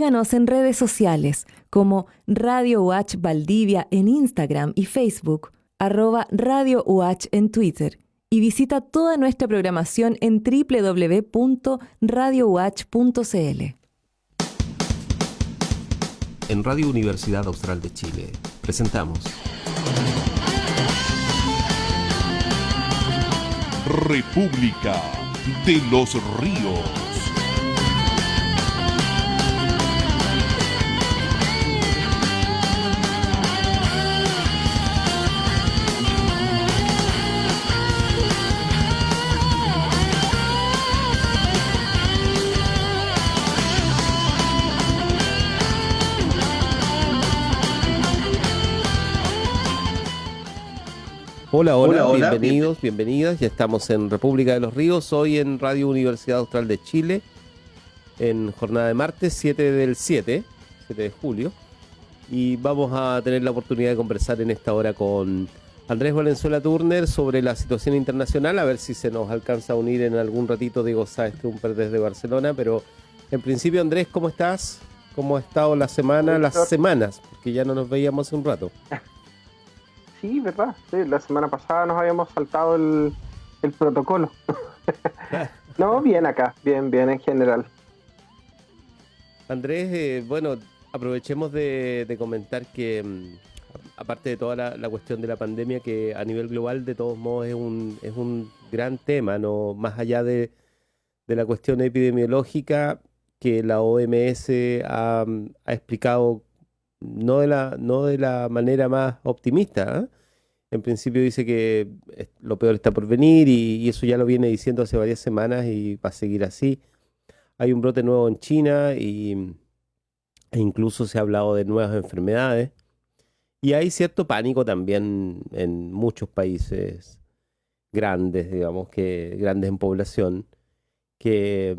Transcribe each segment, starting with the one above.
Síganos en redes sociales como Radio UH Valdivia en Instagram y Facebook, @Radio UH en Twitter, y visita toda nuestra programación en www.radiouh.cl. En Radio Universidad Austral de Chile presentamos República de los Ríos. Hola, bienvenidos, bienvenidas. Ya estamos en República de los Ríos, hoy en Radio Universidad Austral de Chile, en jornada de martes 7 de julio. Y vamos a tener la oportunidad de conversar en esta hora con Andrés Valenzuela Turner sobre la situación internacional, a ver si se nos alcanza a unir en algún ratito Diego Sáez Trumper desde Barcelona. Pero en principio, Andrés, ¿cómo estás? ¿Cómo ha estado la semana, las semanas? Porque ya no nos veíamos hace un rato. Sí, ¿verdad? Sí, la semana pasada nos habíamos saltado el protocolo. No, bien acá, bien en general. Andrés, bueno, aprovechemos de comentar que, aparte de toda la cuestión de la pandemia, que a nivel global de todos modos es un gran tema, ¿no? Más allá de la cuestión epidemiológica que la OMS ha explicado no de la manera más optimista, ¿eh? En principio dice que lo peor está por venir y eso ya lo viene diciendo hace varias semanas y va a seguir así. Hay un brote nuevo en China e incluso se ha hablado de nuevas enfermedades. Y hay cierto pánico también en muchos países grandes, digamos, grandes en población, que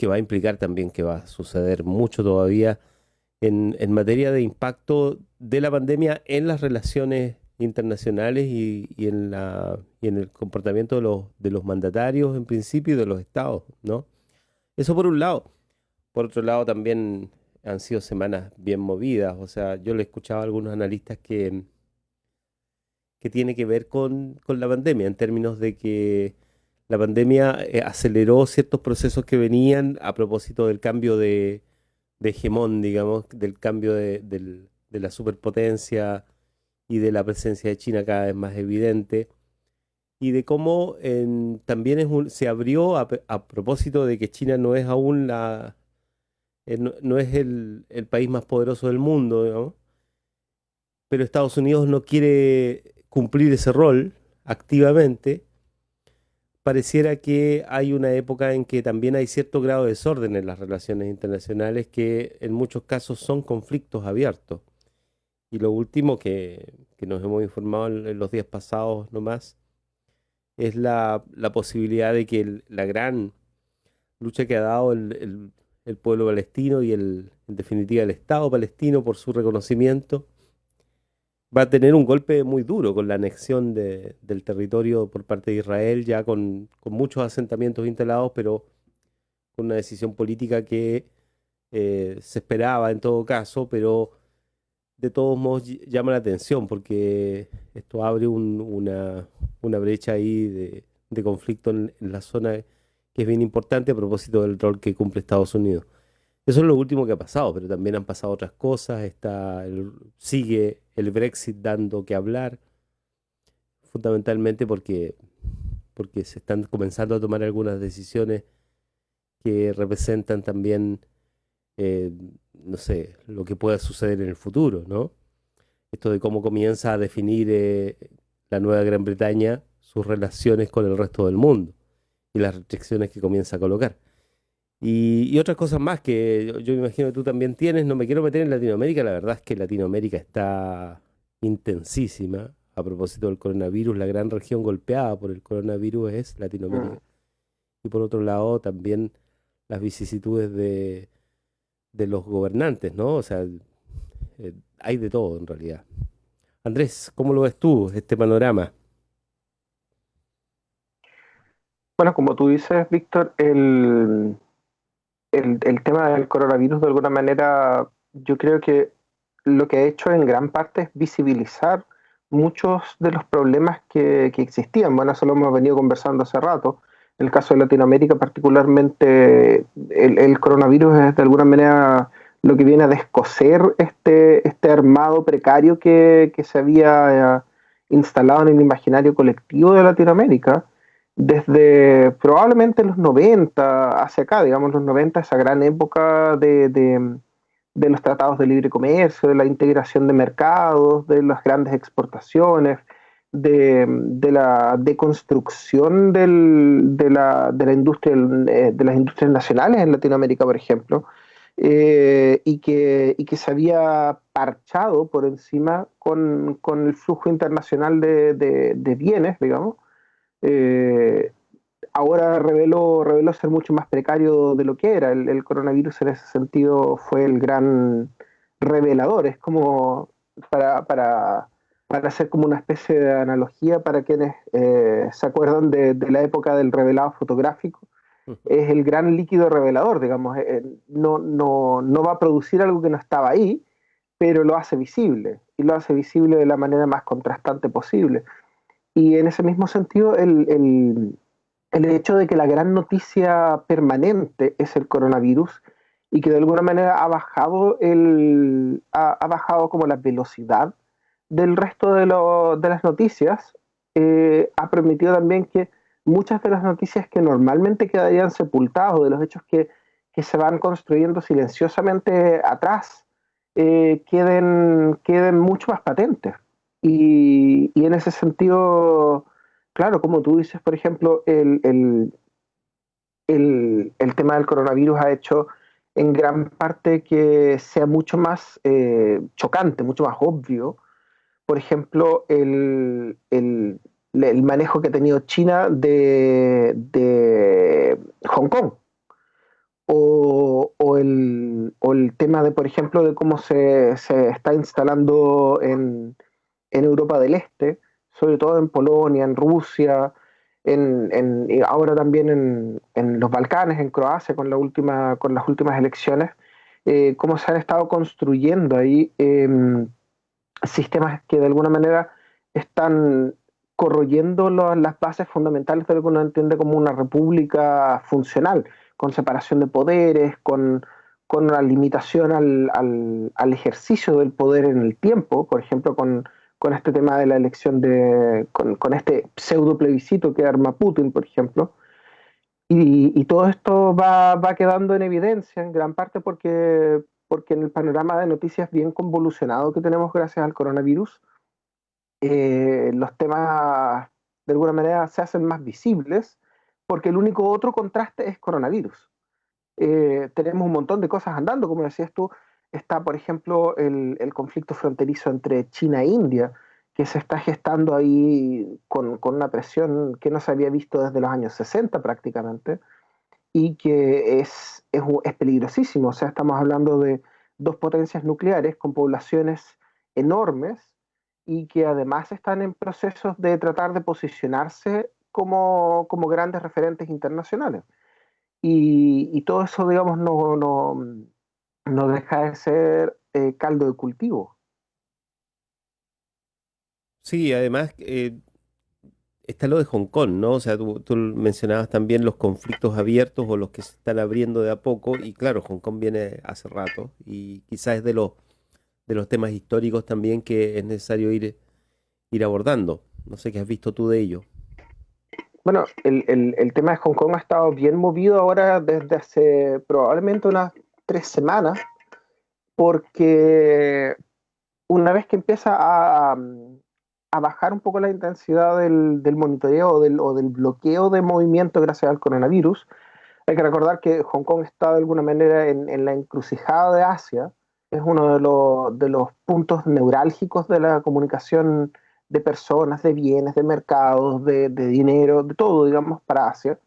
va a implicar también que va a suceder mucho todavía en materia de impacto de la pandemia en las relaciones internacionales y en el comportamiento de los mandatarios en principio y de los estados, ¿no? Eso por un lado. Por otro lado también han sido semanas bien movidas. O sea, yo le escuchaba a algunos analistas que tiene que ver con la pandemia, en términos de que la pandemia aceleró ciertos procesos que venían a propósito del cambio de hegemón, digamos, del cambio de la superpotencia y de la presencia de China cada vez más evidente, y de cómo también se abrió a propósito de que China no es aún no es el país más poderoso del mundo, digamos, pero Estados Unidos no quiere cumplir ese rol activamente. Pareciera que hay una época en que también hay cierto grado de desorden en las relaciones internacionales, que en muchos casos son conflictos abiertos. Y lo último que nos hemos informado en los días pasados nomás es la posibilidad de que la gran lucha que ha dado el pueblo palestino y en definitiva el Estado palestino por su reconocimiento va a tener un golpe muy duro con la anexión del territorio por parte de Israel, ya con muchos asentamientos instalados, pero con una decisión política que se esperaba en todo caso, pero de todos modos llama la atención porque esto abre una brecha ahí de conflicto en la zona, que es bien importante a propósito del rol que cumple Estados Unidos. Eso es lo último que ha pasado, pero también han pasado otras cosas. Sigue el Brexit dando que hablar, fundamentalmente porque se están comenzando a tomar algunas decisiones que representan también, no sé, lo que pueda suceder en el futuro, ¿no? Esto de cómo comienza a definir la nueva Gran Bretaña sus relaciones con el resto del mundo y las restricciones que comienza a colocar. Y otras cosas más que yo me imagino que tú también tienes. No me quiero meter en Latinoamérica, la verdad es que Latinoamérica está intensísima. A propósito del coronavirus, la gran región golpeada por el coronavirus es Latinoamérica. Y por otro lado, también las vicisitudes de los gobernantes, ¿no? O sea, hay de todo en realidad. Andrés, ¿cómo lo ves tú, este panorama? Bueno, como tú dices, Víctor, el tema del coronavirus, de alguna manera, yo creo que lo que ha hecho en gran parte es visibilizar muchos de los problemas que existían. Bueno, eso lo hemos venido conversando hace rato. En el caso de Latinoamérica, particularmente, el coronavirus es de alguna manera lo que viene a descoser este armado precario que se había instalado en el imaginario colectivo de Latinoamérica desde probablemente los 90 hacia acá, digamos los 90, esa gran época de los tratados de libre comercio, de la integración de mercados, de las grandes exportaciones, de la deconstrucción de la industria, de las industrias nacionales en Latinoamérica, por ejemplo, y que se había parchado por encima con el flujo internacional de bienes, digamos. eh, Ahora reveló ser mucho más precario de lo que era. El coronavirus en ese sentido fue el gran revelador. Es como para hacer como una especie de analogía para quienes se acuerdan de la época del revelado fotográfico. Es el gran líquido revelador, digamos. No va a producir algo que no estaba ahí, pero lo hace visible. Y lo hace visible de la manera más contrastante posible. Y en ese mismo sentido, el hecho de que la gran noticia permanente es el coronavirus y que de alguna manera ha bajado como la velocidad del resto de las noticias, ha permitido también que muchas de las noticias que normalmente quedarían sepultadas, o de los hechos que se van construyendo silenciosamente atrás, queden mucho más patentes. Y en ese sentido, claro, como tú dices, por ejemplo, el tema del coronavirus ha hecho en gran parte que sea mucho más chocante, mucho más obvio, por ejemplo, el manejo que ha tenido China de Hong Kong. O el tema de, por ejemplo, de cómo se está instalando en Europa del Este, sobre todo en Polonia, en Rusia, y ahora también en los Balcanes, en Croacia, con las últimas elecciones, cómo se han estado construyendo ahí sistemas que de alguna manera están corroyendo las bases fundamentales de lo que uno entiende como una república funcional, con separación de poderes, con una limitación al ejercicio del poder en el tiempo, por ejemplo, con este tema de la elección con este pseudo plebiscito que arma Putin, por ejemplo. Y todo esto va quedando en evidencia en gran parte porque en el panorama de noticias bien convolucionado que tenemos gracias al coronavirus, los temas de alguna manera se hacen más visibles porque el único otro contraste es coronavirus. Tenemos un montón de cosas andando, como decías tú, está por ejemplo el conflicto fronterizo entre China e India, que se está gestando ahí con una presión que no se había visto desde los años 60 prácticamente, y que es peligrosísimo. O sea, estamos hablando de dos potencias nucleares con poblaciones enormes y que además están en procesos de tratar de posicionarse como grandes referentes internacionales. Y todo eso, digamos, no deja de ser caldo de cultivo. Sí, además está lo de Hong Kong, ¿no? O sea, tú mencionabas también los conflictos abiertos o los que se están abriendo de a poco, y claro, Hong Kong viene hace rato, y quizás es de los temas históricos también que es necesario ir abordando. No sé qué has visto tú de ello. Bueno, el tema de Hong Kong ha estado bien movido ahora desde hace probablemente unas 3 semanas, porque una vez que empieza a bajar un poco la intensidad del monitoreo o del bloqueo de movimiento gracias al coronavirus, hay que recordar que Hong Kong está de alguna manera en la encrucijada de Asia, es uno de los puntos neurálgicos de la comunicación de personas, de bienes, de mercados, de dinero, de todo, digamos, para Asia.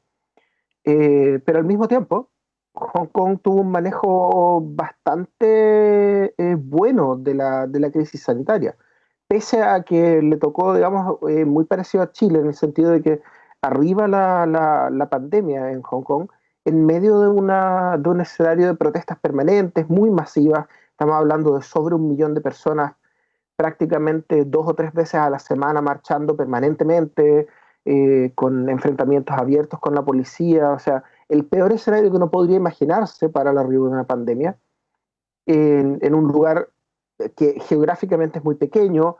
Pero al mismo tiempo, Hong Kong tuvo un manejo bastante bueno de la crisis sanitaria, pese a que le tocó, digamos, muy parecido a Chile, en el sentido de que arriba la pandemia en Hong Kong en medio de un escenario de protestas permanentes, muy masivas. Estamos hablando de sobre 1 millón de personas prácticamente 2 o 3 veces a la semana marchando permanentemente, con enfrentamientos abiertos con la policía. O sea, el peor escenario que uno podría imaginarse para el arribo de una pandemia, en un lugar que geográficamente es muy pequeño,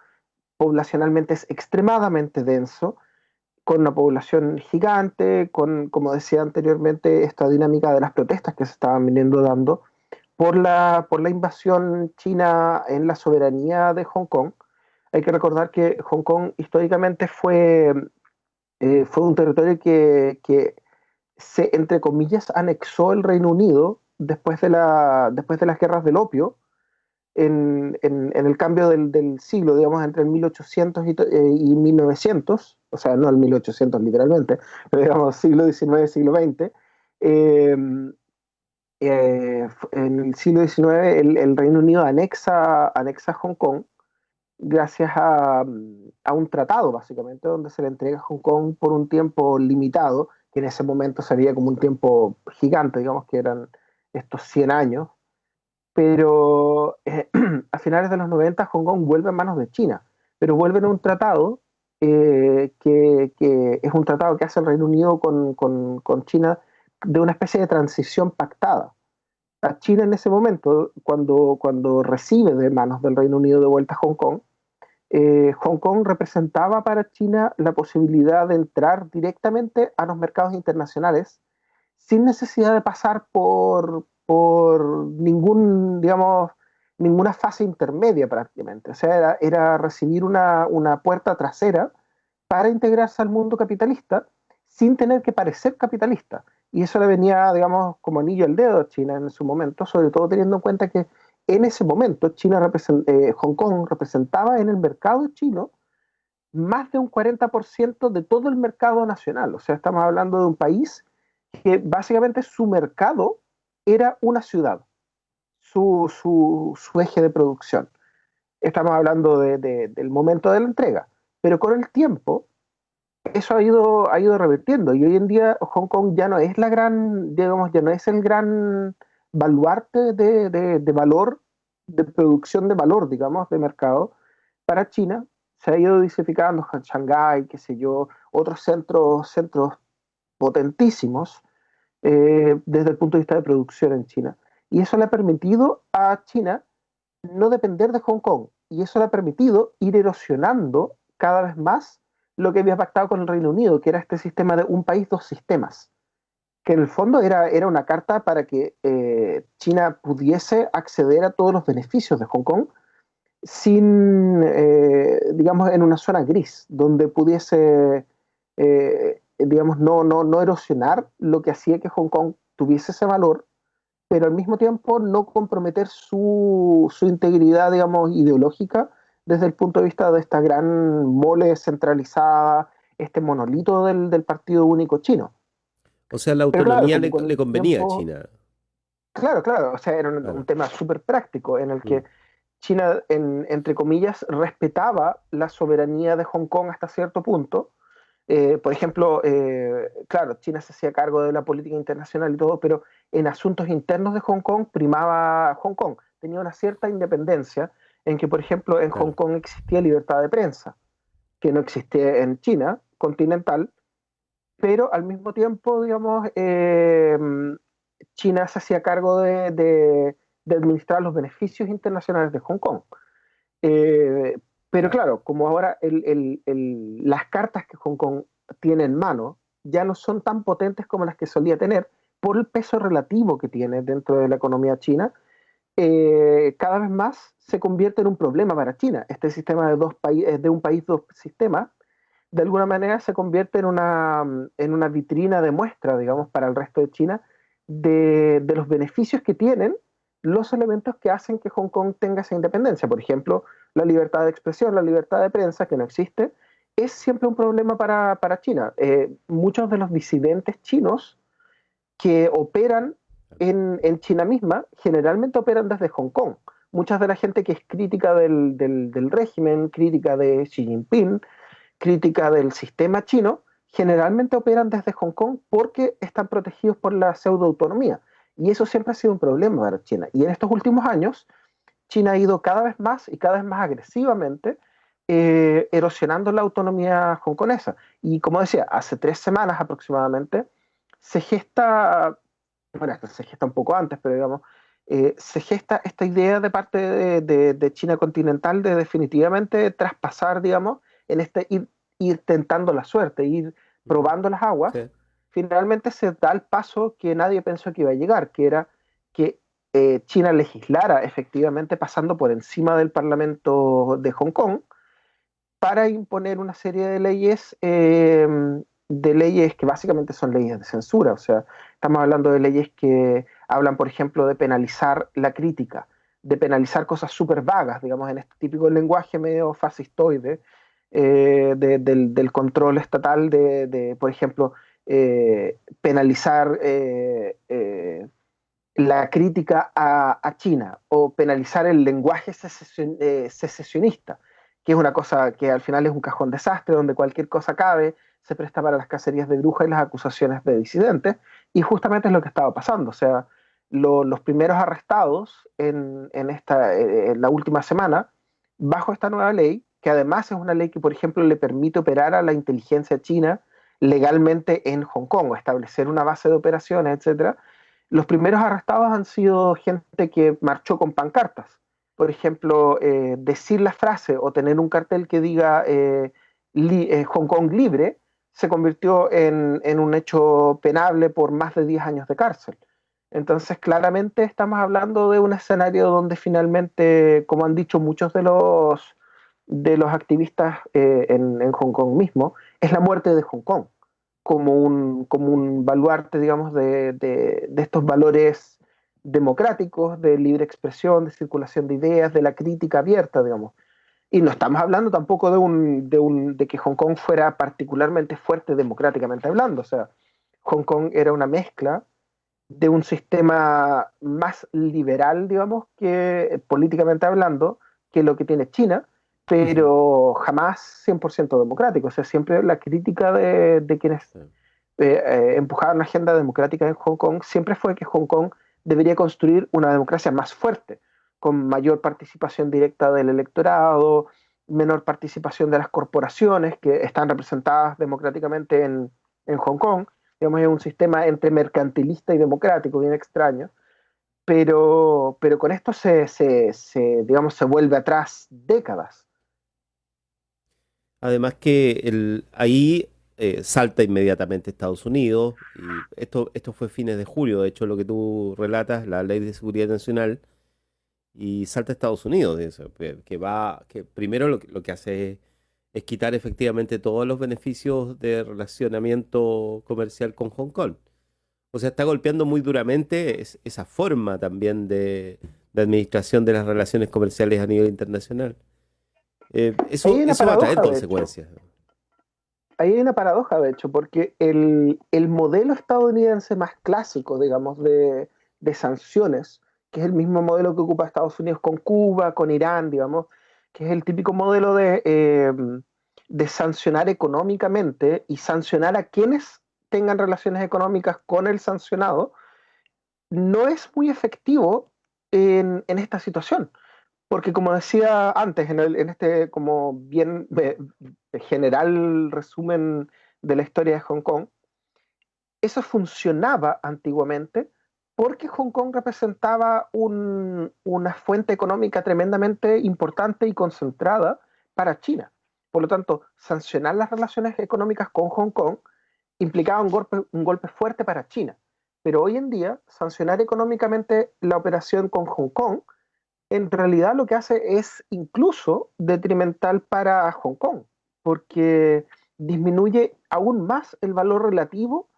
poblacionalmente es extremadamente denso, con una población gigante, con, como decía anteriormente, esta dinámica de las protestas que se estaban viniendo dando por la invasión china en la soberanía de Hong Kong. Hay que recordar que Hong Kong históricamente fue un territorio que se, entre comillas, anexó el Reino Unido después de las guerras del opio, en el cambio del siglo, digamos, entre el 1800 y 1900, o sea, no el 1800 literalmente, pero digamos siglo XIX, siglo XX. eh, en el siglo XIX el Reino Unido anexa Hong Kong gracias a un tratado, básicamente, donde se le entrega Hong Kong por un tiempo limitado, que en ese momento sería como un tiempo gigante, digamos que eran estos 100 años, pero a finales de los 90 Hong Kong vuelve en manos de China, pero vuelve en un tratado, que es un tratado que hace el Reino Unido con China, de una especie de transición pactada. A China en ese momento, cuando recibe de manos del Reino Unido de vuelta Hong Kong representaba para China la posibilidad de entrar directamente a los mercados internacionales sin necesidad de pasar por digamos, ninguna fase intermedia prácticamente. O sea, era recibir una puerta trasera para integrarse al mundo capitalista sin tener que parecer capitalista. Y eso le venía, digamos, como anillo al dedo a China en su momento, sobre todo teniendo en cuenta que en ese momento Hong Kong representaba en el mercado chino más de un 40% de todo el mercado nacional. O sea, estamos hablando de un país que básicamente su mercado era una ciudad, su eje de producción. Estamos hablando del momento de la entrega. Pero con el tiempo, eso ha ido revirtiendo. Y hoy en día Hong Kong ya no es la gran, digamos, ya no es el gran baluarte de valor, de producción de valor, digamos, de mercado para China. Se ha ido diversificando Shanghái, qué sé yo, otros centros potentísimos, desde el punto de vista de producción en China. Y eso le ha permitido a China no depender de Hong Kong. Y eso le ha permitido ir erosionando cada vez más lo que había pactado con el Reino Unido, que era este sistema de un país, dos sistemas, que en el fondo era una carta para que China pudiese acceder a todos los beneficios de Hong Kong sin, digamos, en una zona gris, donde pudiese, digamos, no erosionar lo que hacía que Hong Kong tuviese ese valor, pero al mismo tiempo no comprometer su integridad, digamos, ideológica desde el punto de vista de esta gran mole centralizada, este monolito del Partido Único Chino. O sea, la Pero claro, autonomía como con le el convenía a tiempo, China. claro, claro, o sea, era un Claro. tema súper práctico en el Mm. que China, entre comillas, respetaba la soberanía de Hong Kong hasta cierto punto. Por ejemplo, claro, China se hacía cargo de la política internacional y todo, pero en asuntos internos de Hong Kong primaba Hong Kong. Tenía una cierta independencia en que, por ejemplo, en Hong Claro. Kong existía libertad de prensa, que no existía en China continental, pero al mismo tiempo, digamos, China se hacía cargo de administrar los beneficios internacionales de Hong Kong. Eh, pero Claro. claro, como ahora las cartas que Hong Kong tiene en mano ya no son tan potentes como las que solía tener por el peso relativo que tiene dentro de la economía china, cada vez más se convierte en un problema para China. Este sistema de un país, dos sistemas, de alguna manera se convierte en una vitrina de muestra, digamos, para el resto de China, de los beneficios que tienen los elementos que hacen que Hong Kong tenga esa independencia. Por ejemplo, la libertad de expresión, la libertad de prensa, que no existe, es siempre un problema para China. Muchos de los disidentes chinos que operan en China misma, generalmente operan desde Hong Kong. Mucha de la gente que es crítica del régimen, crítica de Xi Jinping, crítica del sistema chino, generalmente operan desde Hong Kong porque están protegidos por la pseudoautonomía. Y eso siempre ha sido un problema para China. Y en estos últimos años, China ha ido cada vez más y cada vez más agresivamente erosionando la autonomía hongkonesa. Y como decía, hace 3 semanas aproximadamente se gesta, bueno, esto se gesta un poco antes, pero digamos, se gesta esta idea de parte de China continental de definitivamente traspasar, digamos, en ir tentando la suerte, ir probando las aguas. Sí. Finalmente se da el paso que nadie pensó que iba a llegar, que era que China legislara efectivamente pasando por encima del Parlamento de Hong Kong para imponer una serie de leyes que básicamente son leyes de censura. O sea, estamos hablando de leyes que hablan, por ejemplo, de penalizar la crítica, de penalizar cosas súper vagas, digamos, en este típico lenguaje medio fascistoide, del control estatal por ejemplo, penalizar la crítica a China o penalizar el lenguaje secesionista, que es una cosa que al final es un cajón desastre donde cualquier cosa cabe, se presta para las cacerías de brujas y las acusaciones de disidentes, y justamente es lo que estaba pasando. O sea, los primeros arrestados en la última semana, bajo esta nueva ley, que además es una ley que, por ejemplo, le permite operar a la inteligencia china legalmente en Hong Kong, o establecer una base de operaciones, etcétera. Los primeros arrestados han sido gente que marchó con pancartas. Por ejemplo, decir la frase o tener un cartel que diga Hong Kong libre se convirtió en un hecho penable por más de 10 años de cárcel. Entonces, claramente estamos hablando de un escenario donde finalmente, como han dicho muchos de los activistas en Hong Kong mismo, es la muerte de Hong Kong como un baluarte, digamos, de estos valores democráticos, de libre expresión, de circulación de ideas, de la crítica abierta, digamos. Y no estamos hablando tampoco de que Hong Kong fuera particularmente fuerte democráticamente hablando. O sea, Hong Kong era una mezcla de un sistema más liberal, digamos, que políticamente hablando, que lo que tiene China, pero jamás 100% democrático. O sea, siempre la crítica de quienes empujaban una agenda democrática en Hong Kong siempre fue que Hong Kong debería construir una democracia más fuerte, con mayor participación directa del electorado, menor participación de las corporaciones que están representadas democráticamente en Hong Kong. Digamos, es un sistema entre mercantilista y democrático, bien extraño, pero con esto digamos, se vuelve atrás décadas. Además que ahí salta inmediatamente Estados Unidos, y esto fue fines de julio, de hecho lo que tú relatas, la Ley de Seguridad Nacional, y salta Estados Unidos de eso, que primero lo que hace es quitar efectivamente todos los beneficios de relacionamiento comercial con Hong Kong. O sea, está golpeando muy duramente esa forma también de administración de las relaciones comerciales a nivel internacional. Eso va a traer consecuencias. Ahí hay una paradoja, de hecho, porque el modelo estadounidense más clásico, digamos, de sanciones, que es el mismo modelo que ocupa Estados Unidos con Cuba, con Irán, digamos, que es el típico modelo de sancionar económicamente y sancionar a quienes tengan relaciones económicas con el sancionado, no es muy efectivo en esta situación. Porque como decía antes, en este como bien general resumen de la historia de Hong Kong, eso funcionaba antiguamente porque Hong Kong representaba una fuente económica tremendamente importante y concentrada para China. Por lo tanto, sancionar las relaciones económicas con Hong Kong implicaba un golpe fuerte para China. Pero hoy en día, sancionar económicamente la operación con Hong Kong en realidad lo que hace es incluso detrimental para Hong Kong, porque disminuye aún más el valor relativo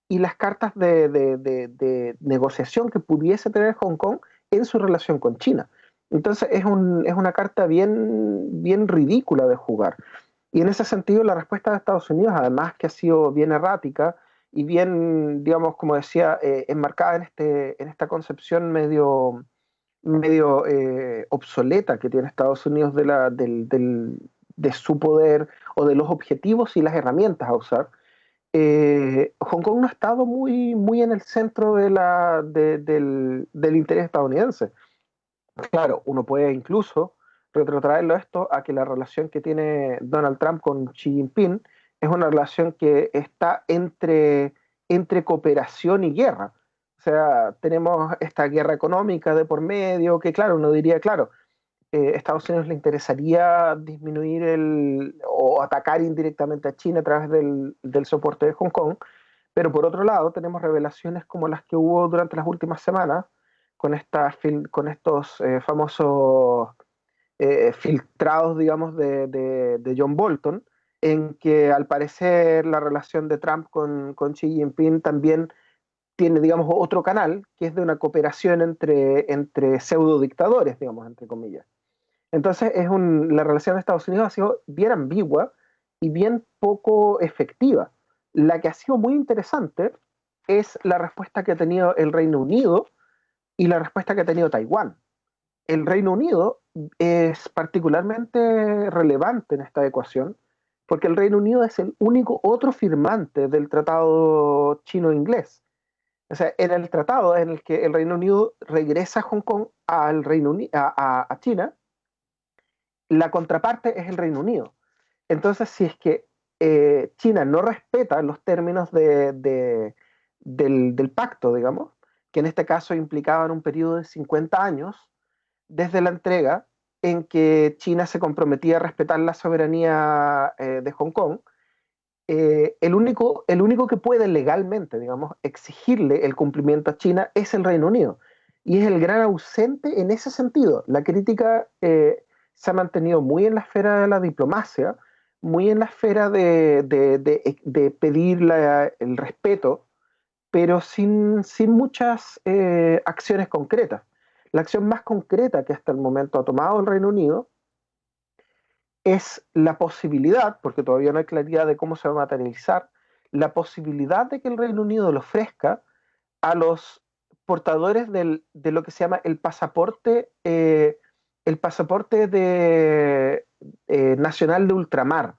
y las cartas de negociación que pudiese tener Hong Kong en su relación con China. Entonces es una carta bien, bien ridícula de jugar. Y en ese sentido la respuesta de Estados Unidos, además que ha sido bien errática y bien, digamos, como decía, enmarcada en esta concepción medio obsoleta que tiene Estados Unidos de su poder o de los objetivos y las herramientas a usar, Hong Kong no ha estado muy en el centro del interés estadounidense. Claro, uno puede incluso retrotraerlo esto a que la relación que tiene Donald Trump con Xi Jinping es una relación que está entre cooperación y guerra. O sea, tenemos esta guerra económica de por medio, que claro, uno diría, claro, Estados Unidos le interesaría disminuir o atacar indirectamente a China a través del soporte de Hong Kong, pero por otro lado tenemos revelaciones como las que hubo durante las últimas semanas con estos famosos filtrados, digamos, de John Bolton, en que al parecer la relación de Trump con Xi Jinping también tiene, digamos, otro canal, que es de una cooperación entre pseudo dictadores, digamos, entre comillas. Entonces, la relación de Estados Unidos ha sido bien ambigua y bien poco efectiva. La que ha sido muy interesante es la respuesta que ha tenido el Reino Unido y la respuesta que ha tenido Taiwán. El Reino Unido es particularmente relevante en esta ecuación porque el Reino Unido es el único otro firmante del tratado chino-inglés. O sea, en el tratado en el que el Reino Unido regresa Hong Kong al a China, la contraparte es el Reino Unido. Entonces, si es que China no respeta los términos del pacto, digamos, que en este caso implicaban un periodo de 50 años desde la entrega en que China se comprometía a respetar la soberanía de Hong Kong, el único que puede legalmente, digamos, exigirle el cumplimiento a China es el Reino Unido. Y es el gran ausente en ese sentido. La crítica se ha mantenido muy en la esfera de la diplomacia, muy en la esfera de pedir el respeto, pero sin muchas acciones concretas. La acción más concreta que hasta el momento ha tomado el Reino Unido es la posibilidad, porque todavía no hay claridad de cómo se va a materializar, la posibilidad de que el Reino Unido le ofrezca a los portadores de lo que se llama el pasaporte nacional de ultramar.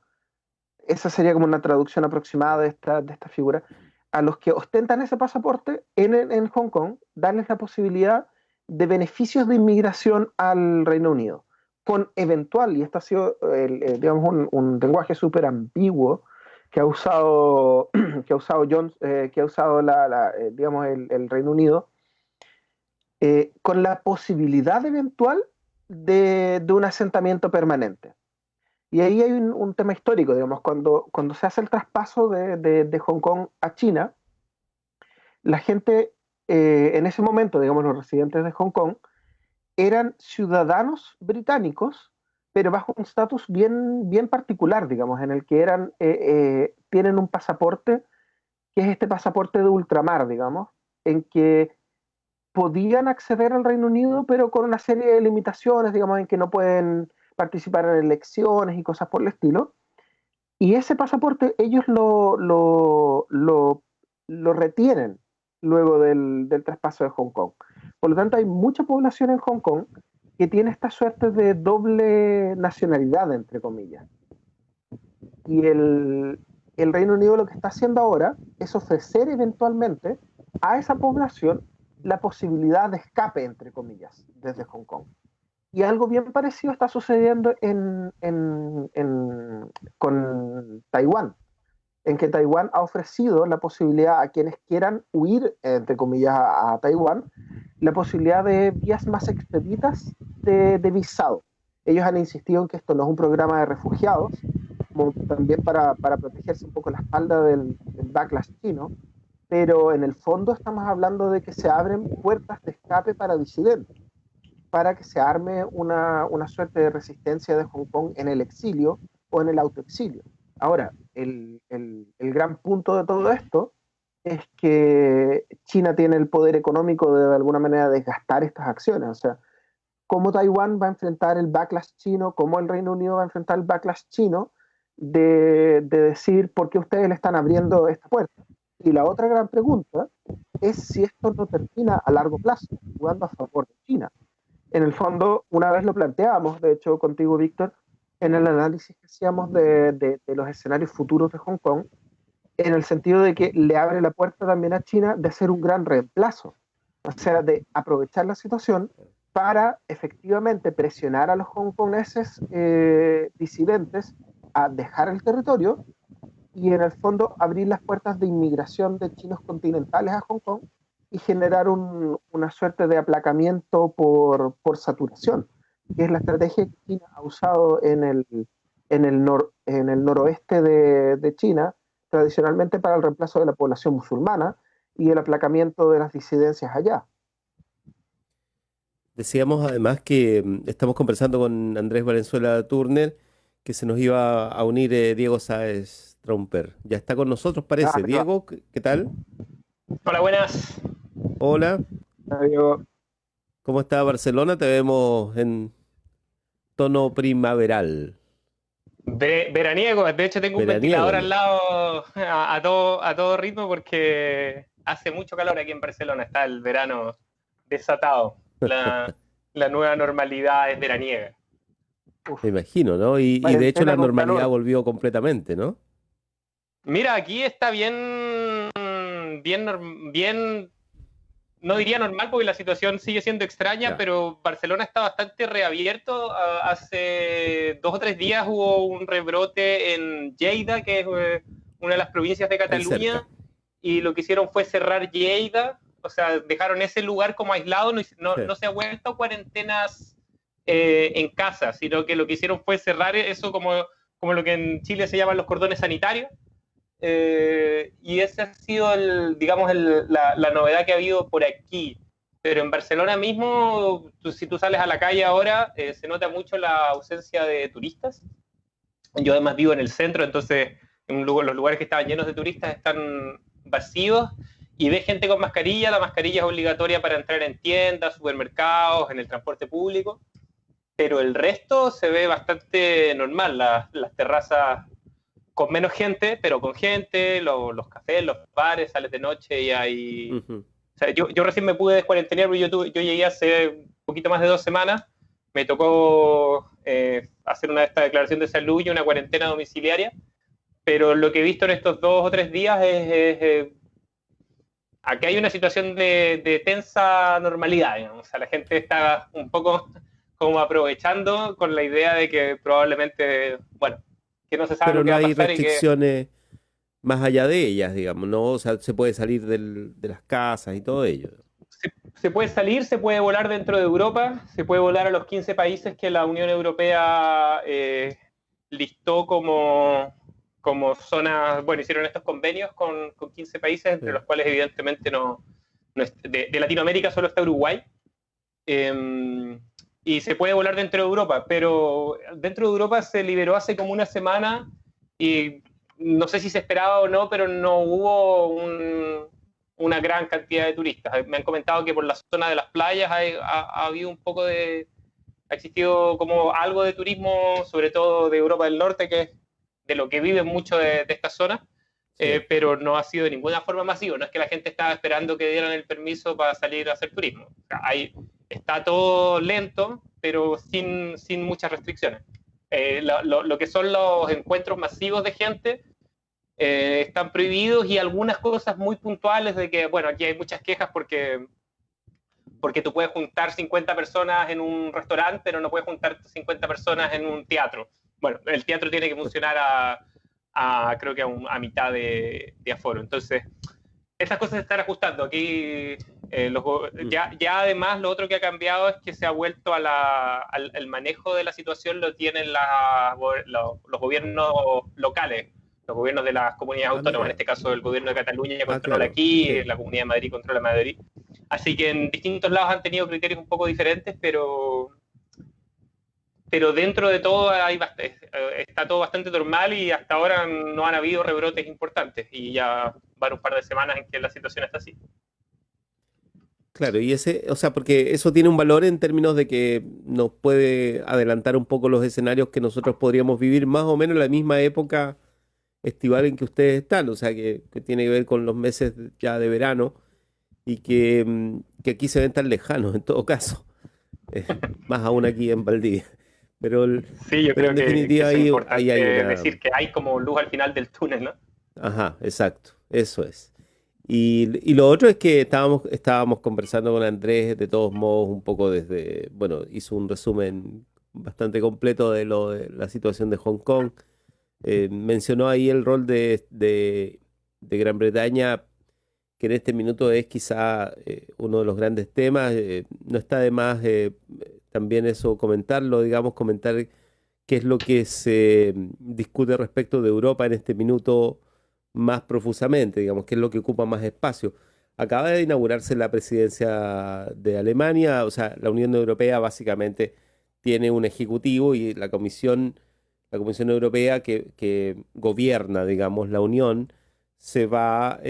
Esa sería como una traducción aproximada de esta figura. A los que ostentan ese pasaporte en Hong Kong, darles la posibilidad de beneficios de inmigración al Reino Unido con eventual, y esto ha sido digamos un lenguaje súper ambiguo que ha usado digamos el Reino Unido, con la posibilidad eventual de un asentamiento permanente. Y ahí hay un tema histórico, digamos, cuando se hace el traspaso de Hong Kong a China, la gente en ese momento, digamos, los residentes de Hong Kong, eran ciudadanos británicos, pero bajo un estatus bien particular, digamos, en el que tienen un pasaporte, que es este pasaporte de ultramar, digamos, en que podían acceder al Reino Unido, pero con una serie de limitaciones, digamos, en que no pueden participar en elecciones y cosas por el estilo. Y ese pasaporte ellos lo retienen luego del traspaso de Hong Kong. Por lo tanto, hay mucha población en Hong Kong que tiene esta suerte de doble nacionalidad, entre comillas. Y el Reino Unido lo que está haciendo ahora es ofrecer eventualmente a esa población la posibilidad de escape, entre comillas, desde Hong Kong. Y algo bien parecido está sucediendo con Taiwán, en que Taiwán ha ofrecido la posibilidad a quienes quieran huir, entre comillas, a Taiwán, la posibilidad de vías más expeditas de visado. Ellos han insistido en que esto no es un programa de refugiados, como también para protegerse un poco la espalda del backlash chino, pero en el fondo estamos hablando de que se abren puertas de escape para disidentes, para que se arme una suerte de resistencia de Hong Kong en el exilio o en el autoexilio. Ahora, el gran punto de todo esto es que China tiene el poder económico de alguna manera desgastar estas acciones. O sea, cómo Taiwán va a enfrentar el backlash chino, cómo el Reino Unido va a enfrentar el backlash chino de decir por qué ustedes le están abriendo esta puerta. Y la otra gran pregunta es si esto no termina a largo plazo jugando a favor de China. En el fondo, una vez lo planteábamos, de hecho contigo, Víctor, en el análisis que hacíamos de los escenarios futuros de Hong Kong, en el sentido de que le abre la puerta también a China de ser un gran reemplazo, o sea, de aprovechar la situación para efectivamente presionar a los hongkoneses disidentes a dejar el territorio y en el fondo abrir las puertas de inmigración de chinos continentales a Hong Kong y generar una suerte de aplacamiento por saturación, que es la estrategia que China ha usado en el noroeste de China tradicionalmente para el reemplazo de la población musulmana y el aplacamiento de las disidencias allá. Decíamos además que estamos conversando con Andrés Valenzuela Turner, que se nos iba a unir Diego Sáez Tromper. Ya está con nosotros, parece. Diego, ¿qué tal? Hola, buenas. Hola, Diego. ¿cómo está Barcelona? Te vemos en tono primaveral. Veraniego, de hecho tengo un Veraniego, ventilador al lado a todo ritmo porque hace mucho calor aquí en Barcelona, está el verano desatado, la nueva normalidad es veraniega. Me imagino, ¿no? Y de hecho Cuarentena la con normalidad calor. volvió completamente, ¿no? Mira, aquí está bien, no diría normal porque la situación sigue siendo extraña, Ya. pero Barcelona está bastante reabierto. Hace 2 o 3 días hubo un rebrote en Lleida, que es una de las provincias de Ahí Cataluña, cerca. y lo que hicieron fue cerrar Lleida, o sea, dejaron ese lugar como aislado, Sí. no se ha vuelto a cuarentenas en casa, sino que lo que hicieron fue cerrar eso como lo que en Chile se llaman los cordones sanitarios. Y esa ha sido, digamos, la novedad que ha habido por aquí. Pero en Barcelona mismo, si tú sales a la calle ahora, se nota mucho la ausencia de turistas. Yo además vivo en el centro, entonces los lugares que estaban llenos de turistas están vacíos y ves gente con mascarilla. La mascarilla es obligatoria para entrar en tiendas, supermercados, en el transporte público. Pero el resto se ve bastante normal. Las terrazas con menos gente, pero con gente, los cafés, los bares, sales de noche y hay... Ujú. O sea, yo recién me pude descuarentenar, porque yo llegué hace un poquito más de 2 semanas, me tocó hacer una de estas declaraciones de salud y una cuarentena domiciliaria, pero lo que he visto en estos 2 o 3 días es aquí hay una situación de tensa normalidad, digamos. O sea, la gente está un poco como aprovechando con la idea de que probablemente, bueno, que no se sabe Pero lo que no va a hay pasar y que restricciones más allá de ellas, digamos, ¿no? O sea, se puede salir de las casas y todo ello. se puede salir, se puede volar dentro de Europa, se puede volar a los 15 países que la Unión Europea listó como zonas, bueno, hicieron estos convenios con 15 países, entre Sí. los cuales evidentemente de Latinoamérica solo está Uruguay. Y se puede volar dentro de Europa, pero dentro de Europa se liberó hace como una semana y no sé si se esperaba o no, pero no hubo una gran cantidad de turistas. Me han comentado que por la zona de las playas ha habido un poco ha existido como algo de turismo, sobre todo de Europa del Norte, que es de lo que viven mucho de esta zona, Sí. pero no ha sido de ninguna forma masivo. No es que la gente estaba esperando que dieran el permiso para salir a hacer turismo. O sea, está todo lento, pero sin muchas restricciones. Lo que son los encuentros masivos de gente están prohibidos y algunas cosas muy puntuales de que, bueno, aquí hay muchas quejas porque tú puedes juntar 50 personas en un restaurante, pero no puedes juntar 50 personas en un teatro. Bueno, el teatro tiene que funcionar creo que a mitad de aforo. Entonces, esas cosas se están ajustando. Aquí ya además lo otro que ha cambiado es que se ha vuelto al manejo de la situación lo tienen los gobiernos locales, los gobiernos de las comunidades autónomas, Mira. en este caso el gobierno de Cataluña controla Claro, aquí, sí. la Comunidad de Madrid controla Madrid. Así que en distintos lados han tenido criterios un poco diferentes, pero dentro de todo está todo bastante normal y hasta ahora no han habido rebrotes importantes y ya van un par de semanas en que la situación está así. Claro, y o sea, porque eso tiene un valor en términos de que nos puede adelantar un poco los escenarios que nosotros podríamos vivir más o menos en la misma época estival en que ustedes están, o sea, que tiene que ver con los meses ya de verano y que aquí se ven tan lejanos en todo caso, más aún aquí en Valdivia. Pero, Sí, yo pero creo en que definitiva es ahí hay importante una... decir que hay como luz al final del túnel, ¿no? Ajá, exacto, eso es. Y lo otro es que estábamos conversando con Andrés, de todos modos, un poco desde, bueno, hizo un resumen bastante completo de la situación de Hong Kong. Mencionó ahí el rol de Gran Bretaña, que en este minuto es quizá uno de los grandes temas. No está de más también eso comentarlo, digamos, comentar qué es lo que se discute respecto de Europa en este minuto más profusamente, digamos, qué es lo que ocupa más espacio. Acaba de inaugurarse la presidencia de Alemania, o sea, la Unión Europea básicamente tiene un ejecutivo y la Comisión Europea que gobierna, digamos, la Unión, se va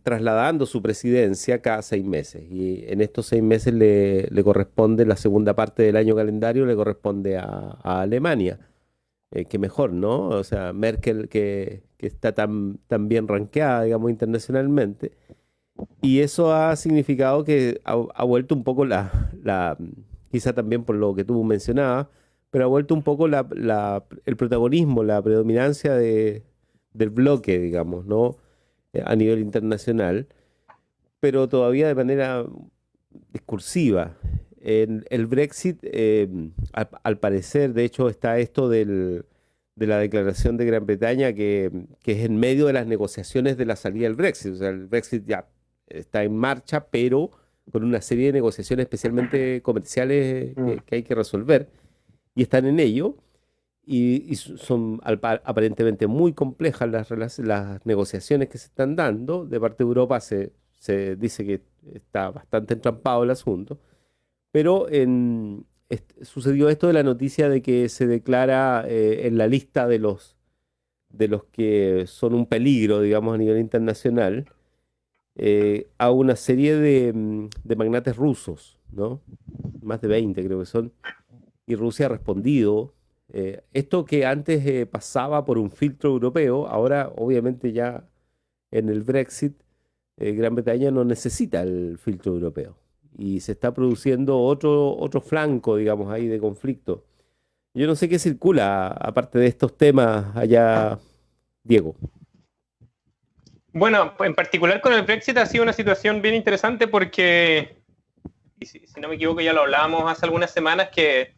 trasladando su presidencia cada 6 meses. Y en estos 6 meses le corresponde, la segunda parte del año calendario le corresponde a Alemania. Que mejor, ¿no? O sea, Merkel que está tan bien rankeada, digamos, internacionalmente. Y eso ha significado que ha vuelto un poco quizá también por lo que tú mencionabas, pero ha vuelto un poco el protagonismo, la predominancia del bloque, digamos, ¿no? A nivel internacional, pero todavía de manera discursiva. En el Brexit, al parecer, de hecho, está esto de la declaración de Gran Bretaña que es en medio de las negociaciones de la salida del Brexit. O sea, el Brexit ya está en marcha, pero con una serie de negociaciones especialmente comerciales que hay que resolver, y están en ello. Y son aparentemente muy complejas las negociaciones que se están dando. De parte de Europa se dice que está bastante entrampado el asunto, pero sucedió esto de la noticia de que se declara en la lista de los que son un peligro, digamos, a nivel internacional, a una serie de magnates rusos, ¿no? Más de 20 creo que son, y Rusia ha respondido. Esto que antes pasaba por un filtro europeo, ahora obviamente ya en el Brexit, Gran Bretaña no necesita el filtro europeo y se está produciendo otro flanco, digamos, ahí de conflicto. Yo no sé qué circula, aparte de estos temas allá, Diego. Bueno, en particular con el Brexit ha sido una situación bien interesante porque, y si no me equivoco, ya lo hablábamos hace algunas semanas, que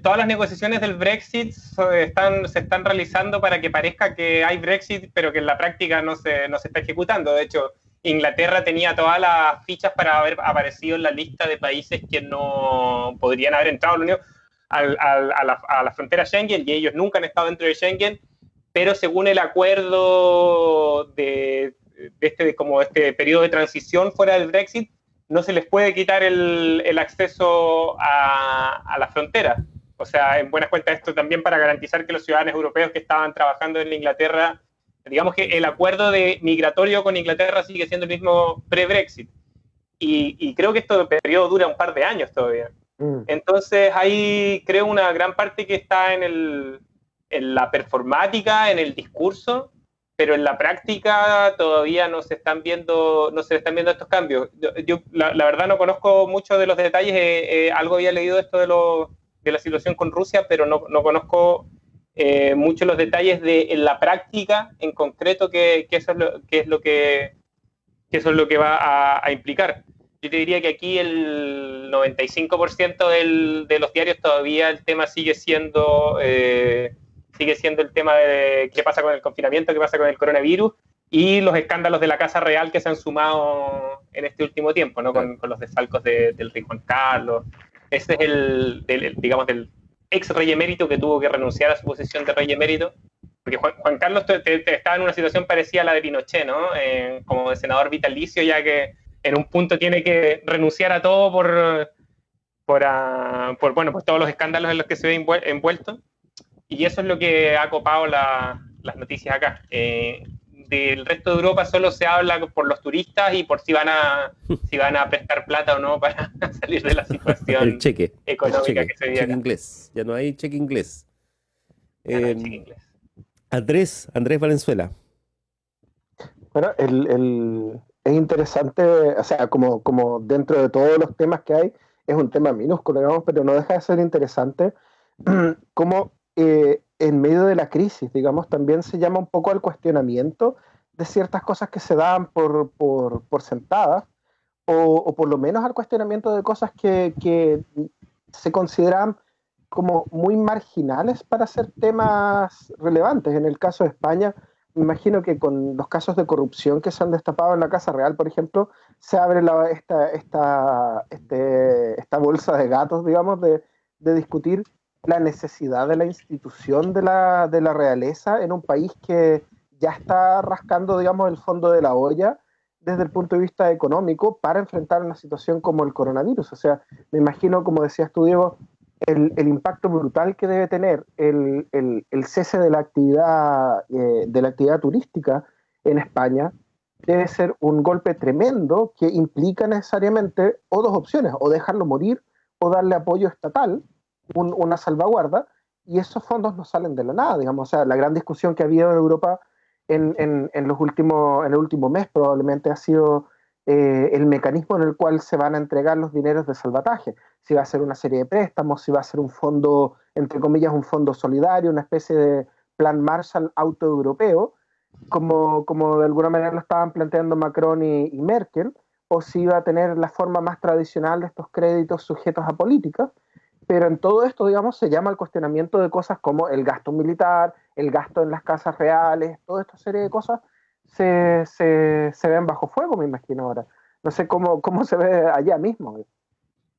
todas las negociaciones del Brexit se están realizando para que parezca que hay Brexit, pero que en la práctica no se está ejecutando. De hecho, Inglaterra tenía todas las fichas para haber aparecido en la lista de países que no podrían haber entrado a la Unión, a la frontera Schengen, y ellos nunca han estado dentro de Schengen, pero según el acuerdo de este periodo de transición fuera del Brexit, no se les puede quitar el acceso a la frontera. O sea, en buenas cuentas, esto también para garantizar que los ciudadanos europeos que estaban trabajando en Inglaterra, digamos que el acuerdo migratorio con Inglaterra sigue siendo el mismo pre-Brexit. Y creo que este periodo dura un par de años todavía. Entonces, ahí creo una gran parte que está en la performática, en el discurso, pero en la práctica todavía no se le están viendo estos cambios. Yo la verdad no conozco mucho de los detalles, algo había leído esto de la situación con Rusia, pero no conozco mucho los detalles en la práctica en concreto que eso es lo que va a implicar. Yo te diría que aquí el 95% de los diarios todavía el tema sigue siendo el tema de qué pasa con el confinamiento, qué pasa con el coronavirus y los escándalos de la Casa Real que se han sumado en este último tiempo, ¿no? Con los desfalcos del rey Juan Carlos. Ese es digamos, del ex rey emérito que tuvo que renunciar a su posición de rey emérito, porque Juan Carlos estaba en una situación parecida a la de Pinochet, ¿no? Como de senador vitalicio, ya que en un punto tiene que renunciar a todo por todos los escándalos en los que se ve envuelto. Y eso es lo que ha copado las noticias acá. Del resto de Europa solo se habla por los turistas y por si van a prestar plata o no para salir de la situación El cheque económica que se vive acá. inglés. Ya no hay cheque inglés. Ya no hay cheque inglés. Andrés Valenzuela. Bueno, es interesante, o sea, como dentro de todos los temas que hay, es un tema minúsculo, digamos, pero no deja de ser interesante cómo en medio de la crisis, digamos, también se llama un poco al cuestionamiento de ciertas cosas que se daban por sentadas, o por lo menos al cuestionamiento de cosas que se consideran como muy marginales para ser temas relevantes. En el caso de España, me imagino que con los casos de corrupción que se han destapado en la Casa Real, por ejemplo, se abre esta bolsa de gatos, digamos, de discutir la necesidad de la institución de la realeza en un país que ya está rascando, digamos, el fondo de la olla desde el punto de vista económico para enfrentar una situación como el coronavirus. O sea, me imagino, como decías tú, Diego, el impacto brutal que debe tener el cese de la actividad turística en España debe ser un golpe tremendo que implica necesariamente o dos opciones, o dejarlo morir o darle apoyo estatal, una salvaguarda, y esos fondos no salen de la nada, digamos. O sea, la gran discusión que ha habido en Europa en el último mes probablemente ha sido el mecanismo en el cual se van a entregar los dineros de salvataje. Si va a ser una serie de préstamos, si va a ser un fondo, entre comillas, un fondo solidario, una especie de plan Marshall autoeuropeo, como de alguna manera lo estaban planteando Macron y Merkel, o si va a tener la forma más tradicional de estos créditos sujetos a políticas. Pero en todo esto, digamos, se llama el cuestionamiento de cosas como el gasto militar, el gasto en las casas reales, toda esta serie de cosas se ven bajo fuego, me imagino ahora. No sé cómo se ve allá mismo.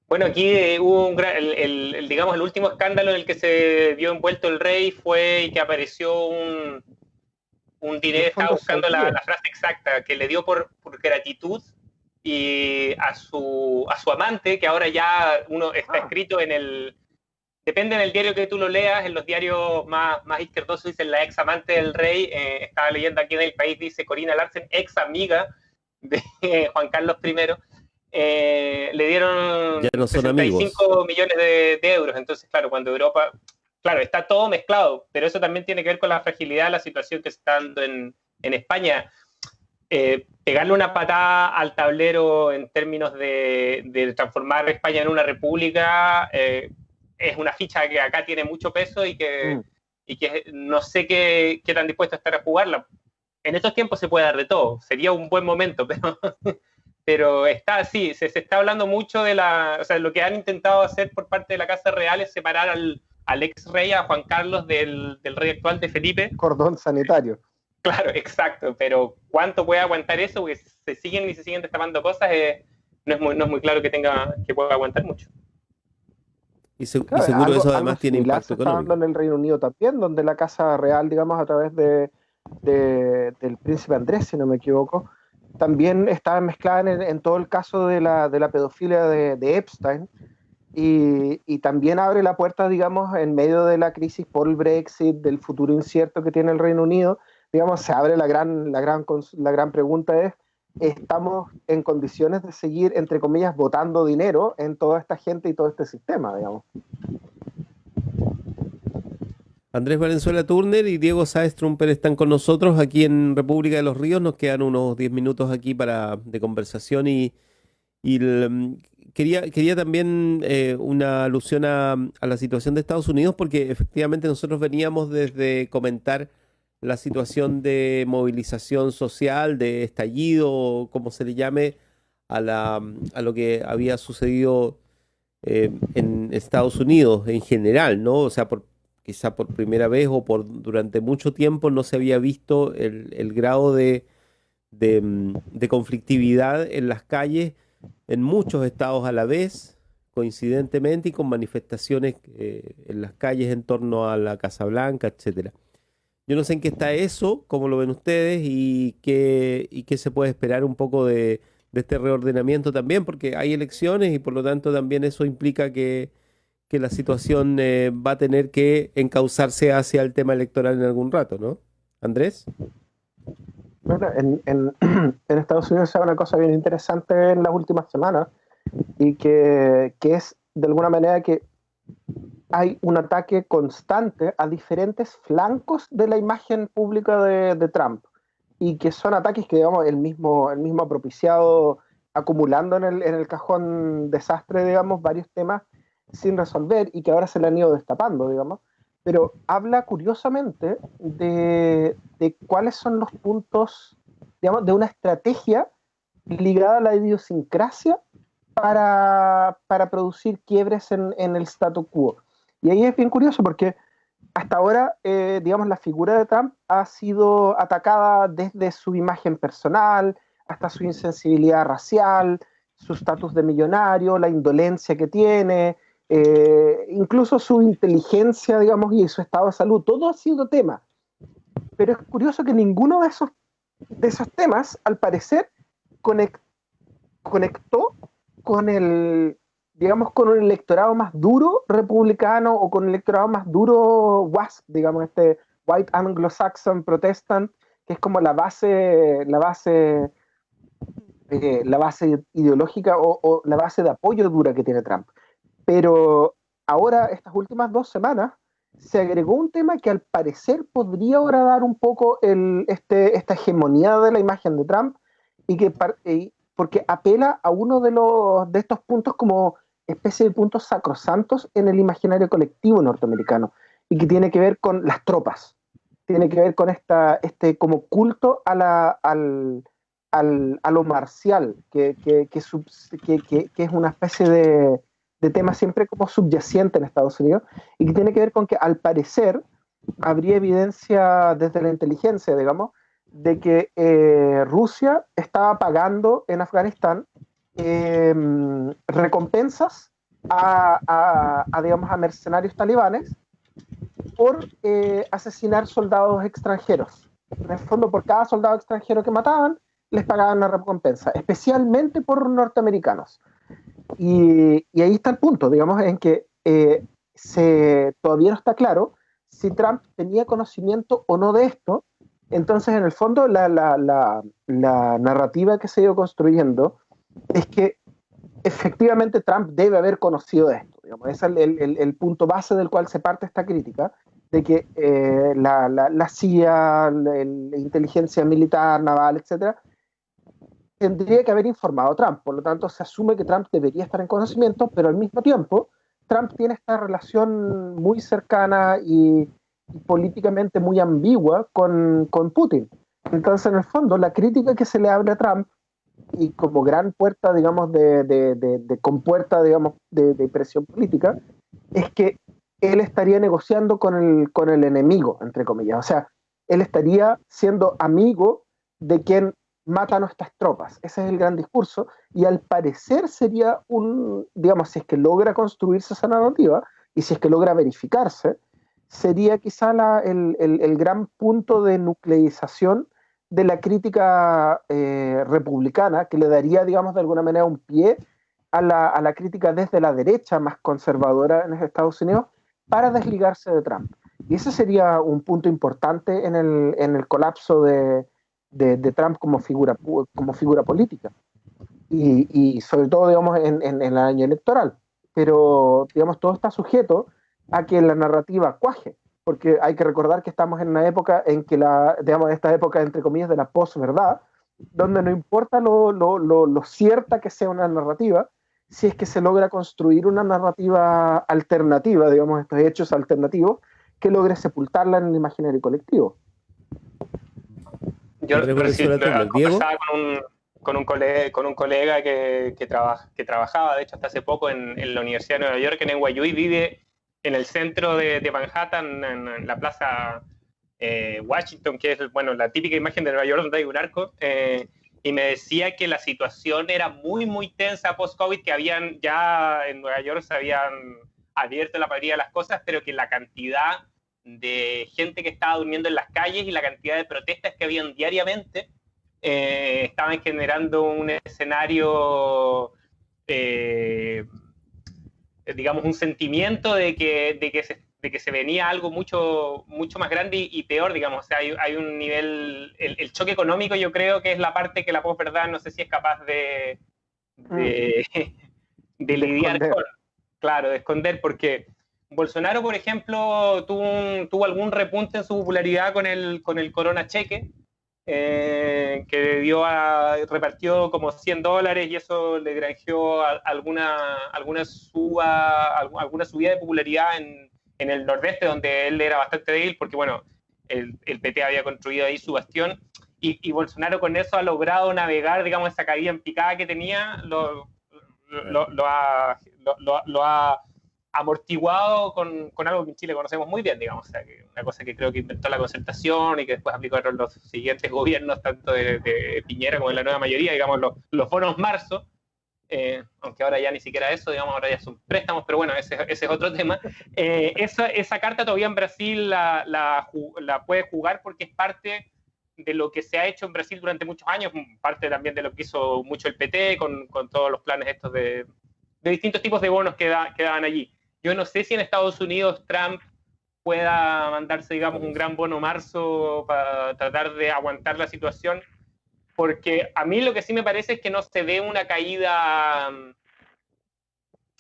Bueno, aquí hubo digamos, el último escándalo en el que se vio envuelto el rey fue que apareció un dinero, estaba buscando la frase exacta, que le dio por gratitud y a su amante, que ahora ya uno está escrito depende del diario que tú lo leas, en los diarios más izquierdosos dicen la ex amante del rey, estaba leyendo aquí en El País, dice Corina Larsen, ex amiga de Juan Carlos I, le dieron ya no son 65 amigos. millones de euros. Entonces, claro, cuando Europa, claro, está todo mezclado, pero eso también tiene que ver con la fragilidad de la situación que se está dando en España. Pegarle una patada al tablero en términos de transformar España en una república es una ficha que acá tiene mucho peso y que no sé qué tan dispuesto a estar a jugarla. En estos tiempos se puede dar de todo, sería un buen momento, pero está así, se está hablando mucho o sea, lo que han intentado hacer por parte de la Casa Real es separar al ex rey, a Juan Carlos, del rey actual, de Felipe. Cordón sanitario. Claro, exacto, pero ¿cuánto puede aguantar eso? Porque se siguen destapando cosas, no es muy claro que pueda aguantar mucho. Y seguro eso además tiene impacto económico. Está hablando en el Reino Unido también, donde la Casa Real, digamos, a través del príncipe Andrés, si no me equivoco, también estaba mezclada en todo el caso de la pedofilia de Epstein, y también abre la puerta, digamos, en medio de la crisis por el Brexit, del futuro incierto que tiene el Reino Unido, digamos, se abre la gran pregunta es, ¿estamos en condiciones de seguir, entre comillas, botando dinero en toda esta gente y todo este sistema, digamos? Andrés Valenzuela Turner y Diego Sáez Trumper están con nosotros aquí en República de los Ríos. Nos quedan unos 10 minutos aquí de conversación y quería también una alusión a la situación de Estados Unidos, porque efectivamente nosotros veníamos desde comentar la situación de movilización social, de estallido, como se le llame, a lo que había sucedido en Estados Unidos en general, ¿no? O sea, quizá por primera vez o durante mucho tiempo no se había visto el grado de conflictividad en las calles en muchos estados a la vez, coincidentemente, y con manifestaciones en las calles en torno a la Casa Blanca, etcétera. Yo no sé en qué está eso, cómo lo ven ustedes y qué se puede esperar un poco de este reordenamiento también, porque hay elecciones y por lo tanto también eso implica que la situación va a tener que encauzarse hacia el tema electoral en algún rato, ¿no? Andrés. Bueno, en Estados Unidos se da una cosa bien interesante en las últimas semanas y que es de alguna manera que hay un ataque constante a diferentes flancos de la imagen pública de Trump, y que son ataques que, digamos, él mismo ha propiciado, acumulando en el cajón desastre, digamos, varios temas sin resolver y que ahora se le han ido destapando, digamos. pero habla curiosamente de cuáles son los puntos, digamos, de una estrategia ligada a la idiosincrasia para producir quiebres en el statu quo. Y ahí es bien curioso porque hasta ahora, digamos, la figura de Trump ha sido atacada desde su imagen personal hasta su insensibilidad racial, su estatus de millonario, la indolencia que tiene, incluso su inteligencia, digamos, y su estado de salud. Todo ha sido tema. Pero es curioso que ninguno de esos temas, al parecer, conectó con el, digamos, con un electorado más duro republicano o con un electorado más duro WASP, digamos, este White Anglo-Saxon Protestant, que es como la base ideológica o la base de apoyo dura que tiene Trump. Pero ahora, estas últimas 2 semanas, se agregó un tema que al parecer podría ahora dar un poco esta hegemonía de la imagen de Trump y que porque apela a uno de estos puntos como especie de puntos sacrosantos en el imaginario colectivo norteamericano y que tiene que ver con las tropas, tiene que ver con este como culto a lo marcial, que es una especie de tema siempre como subyacente en Estados Unidos y que tiene que ver con que al parecer habría evidencia desde la inteligencia, digamos, de que Rusia estaba pagando en Afganistán recompensas digamos, a mercenarios talibanes por asesinar soldados extranjeros. En el fondo, por cada soldado extranjero que mataban, les pagaban una recompensa, especialmente por norteamericanos. Y ahí está el punto, digamos, en que todavía no está claro si Trump tenía conocimiento o no de esto. Entonces, en el fondo, la narrativa que se ha ido construyendo es que efectivamente Trump debe haber conocido de esto. Digamos, ese es el punto base del cual se parte esta crítica, de que la CIA, la inteligencia militar, naval, etcétera, tendría que haber informado a Trump. Por lo tanto, se asume que Trump debería estar en conocimiento, pero al mismo tiempo, Trump tiene esta relación muy cercana y políticamente muy ambigua con Putin. Entonces, en el fondo, la crítica que se le abre a Trump, y como gran puerta, digamos, de compuerta, digamos, de presión política, es que él estaría negociando con el enemigo, entre comillas. O sea, él estaría siendo amigo de quien mata a nuestras tropas. Ese es el gran discurso, y al parecer sería digamos, si es que logra construirse esa narrativa, y si es que logra verificarse, sería quizá el gran punto de nucleización de la crítica republicana, que le daría, digamos, de alguna manera un pie a la crítica desde la derecha más conservadora en Estados Unidos para desligarse de Trump. Y ese sería un punto importante en el colapso de Trump como figura política. Y sobre todo, digamos, en el año electoral. Pero, digamos, todo está sujeto a que la narrativa cuaje, porque hay que recordar que estamos en una época en que digamos, esta época, entre comillas, de la posverdad, donde no importa lo cierta que sea una narrativa, si es que se logra construir una narrativa alternativa, digamos, estos hechos alternativos, que logre sepultarla en el imaginario colectivo. Yo conversaba con un colega que trabajaba, de hecho, hasta hace poco en la Universidad de Nueva York, en NYU, y vive en el centro de Manhattan, en la plaza Washington, que es, bueno, la típica imagen de Nueva York donde hay un arco, y me decía que la situación era muy, muy tensa post-COVID, que habían ya en Nueva York se habían abierto la mayoría de las cosas, pero que la cantidad de gente que estaba durmiendo en las calles y la cantidad de protestas que habían diariamente estaban generando un escenario, digamos, un sentimiento de que se venía algo mucho, mucho más grande y peor, digamos. O sea, hay un nivel, el choque económico, yo creo que es la parte que la posverdad no sé si es capaz de lidiar con, claro, de esconder, porque Bolsonaro, por ejemplo, tuvo algún repunte en su popularidad con el corona cheque, que repartió como $100 y eso le granjeó alguna subida de popularidad en el nordeste, donde él era bastante débil, porque bueno, el PT había construido ahí su bastión, y Bolsonaro con eso ha logrado navegar, digamos, esa caída en picada que tenía, lo ha amortiguado con algo que en Chile conocemos muy bien, digamos, o sea, que una cosa que creo que inventó la Concertación y que después aplicaron los siguientes gobiernos, tanto de Piñera como de la nueva mayoría, digamos, los bonos marzo, aunque ahora ya ni siquiera eso, digamos, ahora ya son préstamos, pero bueno, ese es otro tema. Esa carta todavía en Brasil la puede jugar porque es parte de lo que se ha hecho en Brasil durante muchos años, parte también de lo que hizo mucho el PT con todos los planes estos de distintos tipos de bonos que daban allí. Yo no sé si en Estados Unidos Trump pueda mandarse, digamos, un gran bono marzo para tratar de aguantar la situación, porque a mí lo que sí me parece es que no se ve una caída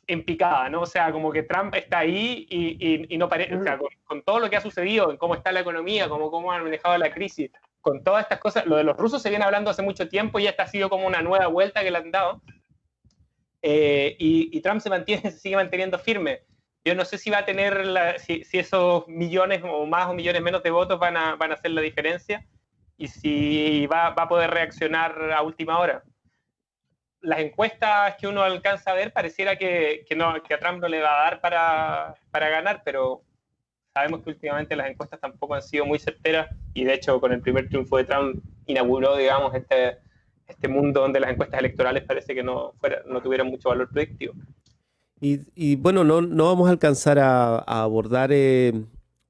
en picada, ¿no? O sea, como que Trump está ahí y no parece, o sea, con todo lo que ha sucedido, en cómo está la economía, cómo han manejado la crisis, con todas estas cosas, lo de los rusos se viene hablando hace mucho tiempo y esta ha sido como una nueva vuelta que le han dado, y Trump se sigue manteniendo firme. Yo no sé si va a tener, si esos millones o más o millones menos de votos van a hacer la diferencia, y si va a poder reaccionar a última hora. Las encuestas que uno alcanza a ver pareciera que a Trump no le va a dar para ganar, pero sabemos que últimamente las encuestas tampoco han sido muy certeras, y de hecho con el primer triunfo de Trump inauguró, digamos, este mundo donde las encuestas electorales parece que no tuvieran mucho valor predictivo. Y bueno, no vamos a alcanzar a abordar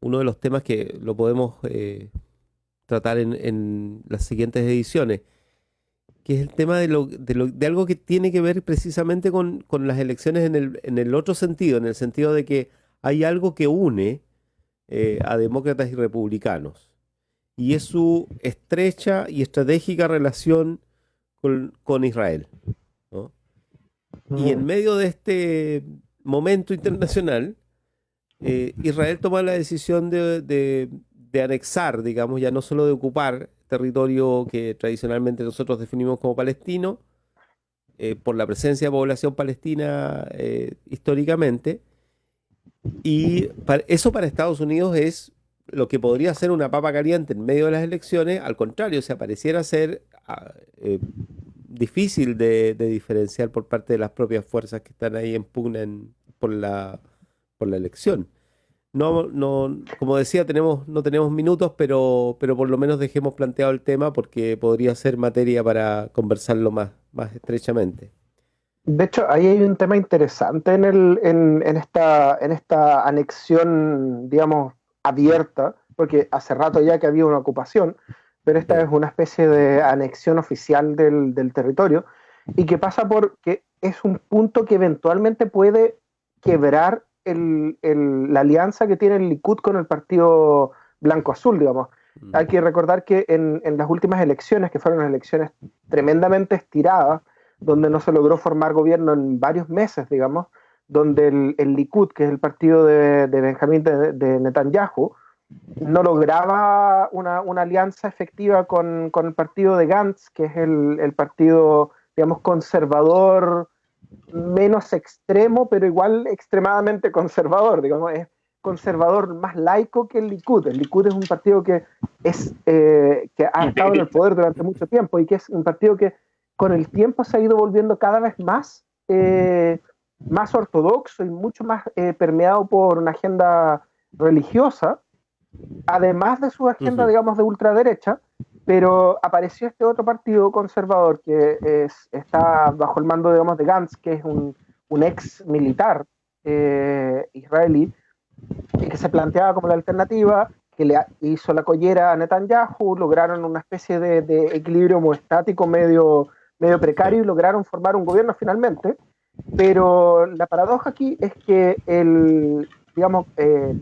uno de los temas que lo podemos tratar en las siguientes ediciones, que es el tema de algo que tiene que ver precisamente con las elecciones en el otro sentido, en el sentido de que hay algo que une a demócratas y republicanos, y es su estrecha y estratégica relación con Israel, ¿no? Y en medio de este momento internacional, Israel toma la decisión de anexar, digamos, ya no solo de ocupar territorio que tradicionalmente nosotros definimos como palestino, por la presencia de población palestina históricamente, y eso para Estados Unidos es lo que podría ser una papa caliente en medio de las elecciones. Al contrario, o sea, pareciera ser difícil de diferenciar por parte de las propias fuerzas que están ahí en pugna por la elección. Como decía, no tenemos minutos, pero por lo menos dejemos planteado el tema porque podría ser materia para conversarlo más estrechamente. De hecho, ahí hay un tema interesante en esta anexión, digamos, abierta, porque hace rato ya que había una ocupación, pero esta es una especie de anexión oficial del territorio, y que pasa por que es un punto que eventualmente puede quebrar la alianza que tiene el Likud con el partido blanco-azul, digamos. Hay que recordar que en las últimas elecciones, que fueron elecciones tremendamente estiradas, donde no se logró formar gobierno en varios meses, digamos, donde el Likud, que es el partido de Benjamín de Netanyahu, no lograba una alianza efectiva con el partido de Gantz, que es el partido, digamos, conservador, menos extremo, pero igual extremadamente conservador, digamos, es conservador más laico que el Likud. El Likud es un partido que ha estado en el poder durante mucho tiempo y que es un partido que con el tiempo se ha ido volviendo cada vez más ortodoxo y mucho más permeado por una agenda religiosa, además de su agenda, digamos, de ultraderecha. Pero apareció este otro partido conservador que está bajo el mando, digamos, de Gantz, que es un ex militar israelí, que se planteaba como la alternativa, que le hizo la collera a Netanyahu, lograron una especie de equilibrio homeostático medio precario y lograron formar un gobierno finalmente. Pero la paradoja aquí es que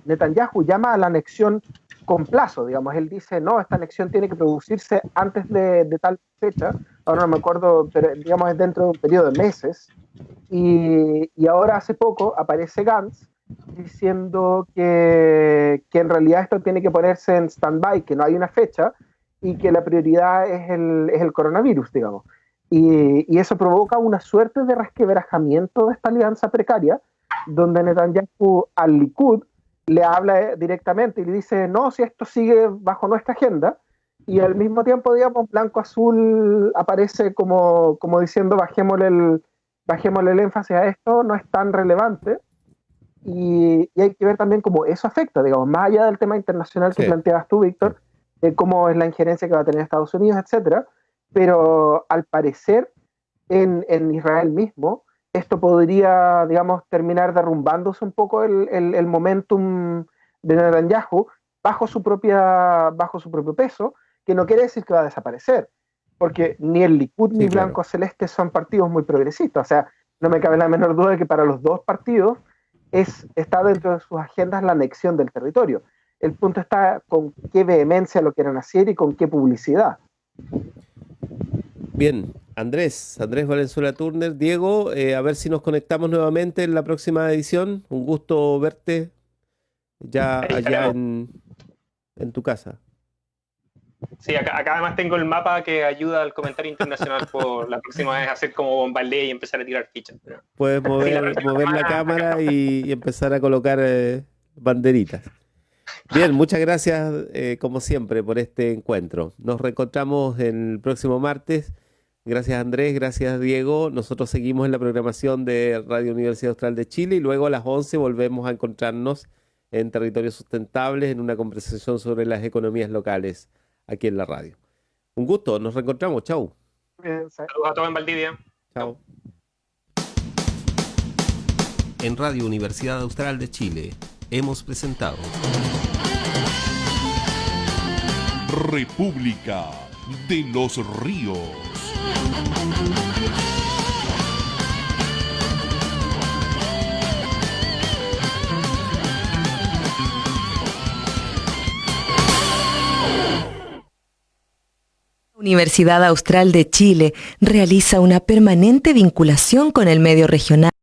Netanyahu llama a la anexión con plazo, digamos. Él dice, no, esta anexión tiene que producirse antes de tal fecha, ahora no me acuerdo, pero digamos es dentro de un periodo de meses, y ahora hace poco aparece Gantz diciendo que en realidad esto tiene que ponerse en stand-by, que no hay una fecha, y que la prioridad es el coronavirus, digamos. Y eso provoca una suerte de resquebrajamiento de esta alianza precaria, donde Netanyahu al Likud le habla directamente y le dice, no, si esto sigue bajo nuestra agenda, y al mismo tiempo, digamos, Blanco Azul aparece como diciendo, bajémosle el énfasis a esto, no es tan relevante, y hay que ver también cómo eso afecta, digamos, más allá del tema internacional que planteabas tú, Víctor, de cómo es la injerencia que va a tener Estados Unidos, etcétera, pero al parecer en Israel mismo, esto podría, digamos, terminar derrumbándose un poco el momentum de Netanyahu bajo su propio peso, que no quiere decir que va a desaparecer, porque ni el Likud ni Blanco Celeste son partidos muy progresistas, o sea, no me cabe la menor duda de que para los dos partidos está dentro de sus agendas la anexión del territorio. El punto está con qué vehemencia lo quieren hacer y con qué publicidad. Bien, Andrés Valenzuela Turner, Diego, a ver si nos conectamos nuevamente en la próxima edición. Un gusto verte ya allá en tu casa. Sí, acá además tengo el mapa que ayuda al comentario internacional por la próxima vez hacer como Bombardé y empezar a tirar fichas. Puedes mover la cámara y empezar a colocar banderitas. Bien, muchas gracias como siempre por este encuentro. Nos reencontramos el próximo martes. Gracias Andrés, gracias Diego. Nosotros seguimos en la programación de Radio Universidad Austral de Chile y luego a las 11 volvemos a encontrarnos en Territorios Sustentables en una conversación sobre las economías locales aquí en la radio. Un gusto, nos reencontramos. Chau. Saludos a todos en Valdivia. Chau. En Radio Universidad Austral de Chile hemos presentado República de los Ríos. Universidad Austral de Chile realiza una permanente vinculación con el medio regional.